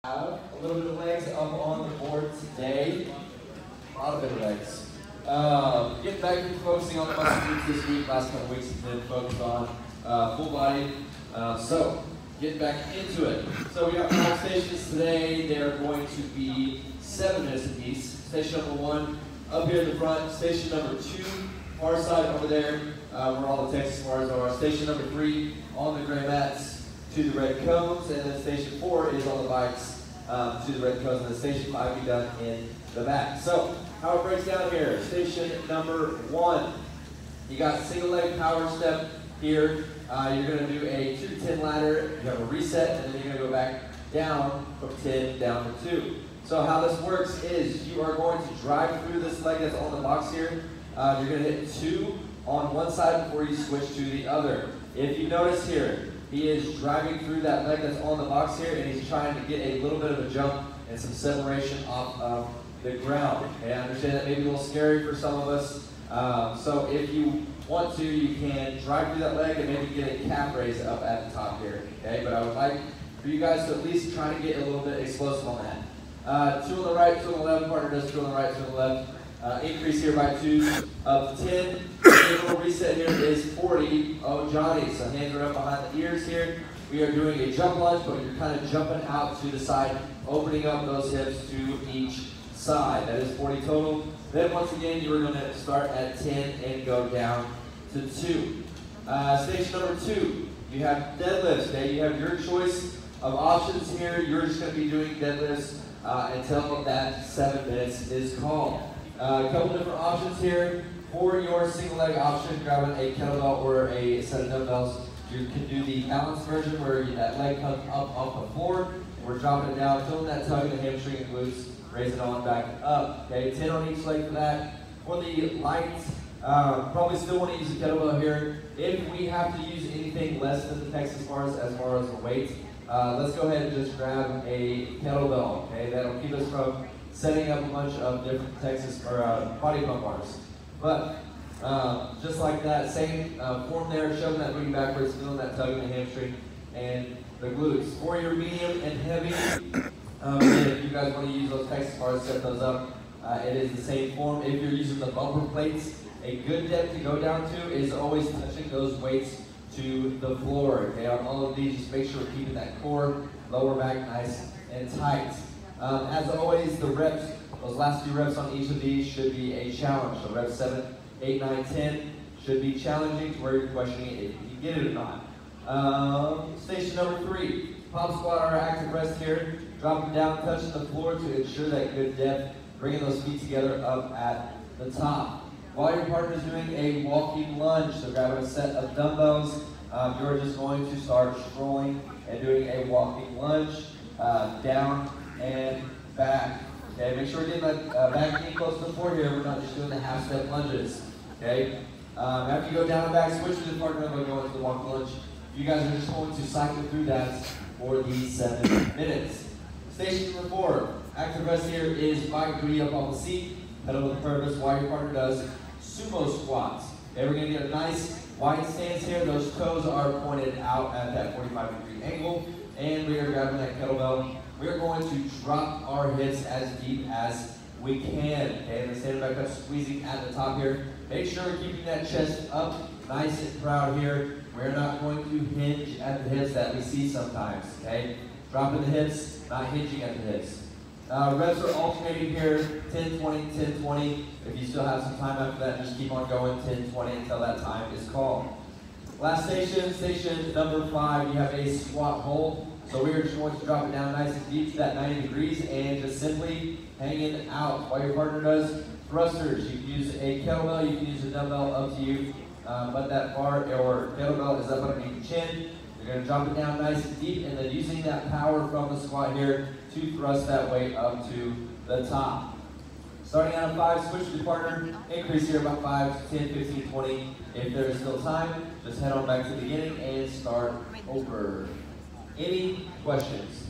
A little bit of legs up on the board today. A lot of bit of legs. Getting back to focusing on the muscle groups this week. Last couple weeks have been focused on full body. So, getting back into it. So we got 5 stations today. They're going to be 7 minutes apiece. Station number 1 up here in the front. Station number 2 far side over there where all the Texas bars are. Station number 3 on the gray mats to the red cones, and then station 4 is on the bikes to the red cones, and then station 5 be done in the back. So how it breaks down here, station number 1, you got single leg power step here. You're going to do a 2 to 10 ladder, you have a reset, and then you're going to go back down from 10 down to 2. So how this works is you are going to drive through this leg that's on the box here. You're going to hit 2 on one side before you switch to the other. If you notice here, he is driving through that leg that's on the box here, and he's trying to get a little bit of a jump and some separation off of the ground. Okay, I understand that may be a little scary for some of us. So if you want to, you can drive through that leg and maybe get a calf raise up at the top here. Okay, but I would like for you guys to at least try to get a little bit explosive on that. 2 on the right, 2 on the left. Partner does 2 on the right, 2 on the left. Increase here by 2 of 10. The little reset here is 40. Oh, Johnny. So hands are up behind the ears here. We are doing a jump lunge, but you're kind of jumping out to the side, opening up those hips to each side. That is 40 total. Then once again, you are going to start at 10 and go down to 2. Station number 2, you have deadlifts. Okay, you have your choice of options here. You're just going to be doing deadlifts until that 7 minutes is called. A couple different options here. For your single leg option, grabbing a kettlebell or a set of dumbbells, you can do the balanced version where that leg comes up off the floor, and we're dropping it down, feeling that tug in the hamstring and glutes, raise it on back up. Okay, 10 on each leg for that. For the light, probably still want to use a kettlebell here. If we have to use anything less than the Texas bars as far as the weight, let's go ahead and just grab a kettlebell. Okay, that'll keep us from setting up a bunch of different Texas or body pump bars. But just like that, same form there, shoving that booty backwards, feeling that tug in the hamstring and the glutes. For your medium and heavy, if you guys want to use those Texas bars, set those up. It is the same form. If you're using the bumper plates, a good depth to go down to is always touching those weights to the floor. Okay, on all of these, just make sure we're keeping that core, lower back nice and tight. As always, the reps, those last few reps on each of these should be a challenge. So reps 7, 8, 9, 10 should be challenging to where you're questioning if you get it or not. Station number 3, pop squat or active rest here. Drop them down, touching the floor to ensure that good depth, bringing those feet together up at the top. While your partner is doing a walking lunge, so grabbing a set of dumbbells, you're just going to start strolling and doing a walking lunge down and back. Okay, make sure we're getting that back knee close to the floor here. We're not just doing the half step lunges. Okay, after you go down and back, switch to the partner and go into the walk lunge. You guys are just going to cycle through that for the 7 minutes. Station number 4, active rest here is bike booty up on the seat, pedal with purpose while your partner does sumo squats. Okay, we're going to get a nice wide stance here. Those toes are pointed out at that 45-degree angle, and we are grabbing that kettlebell. We're going to drop our hips as deep as we can. Okay, and then standing back up, squeezing at the top here. Make sure we're keeping that chest up, nice and proud here. We're not going to hinge at the hips that we see sometimes. Okay, dropping the hips, not hinging at the hips. Reps are alternating here, 10, 20, 10, 20. If you still have some time after that, just keep on going 10, 20 until that time is called. Last station, station number 5, you have a squat hold. So we are just going to drop it down nice and deep to that 90 degrees and just simply hanging out while your partner does thrusters. You can use a kettlebell, you can use a dumbbell, up to you. But that bar or kettlebell is up underneath the chin. You're going to drop it down nice and deep and then using that power from the squat here to thrust that weight up to the top. Starting out at 5, switch to your partner, increase here about 5, 10, 15, 20. If there is still time, just head on back to the beginning and start over. Any questions?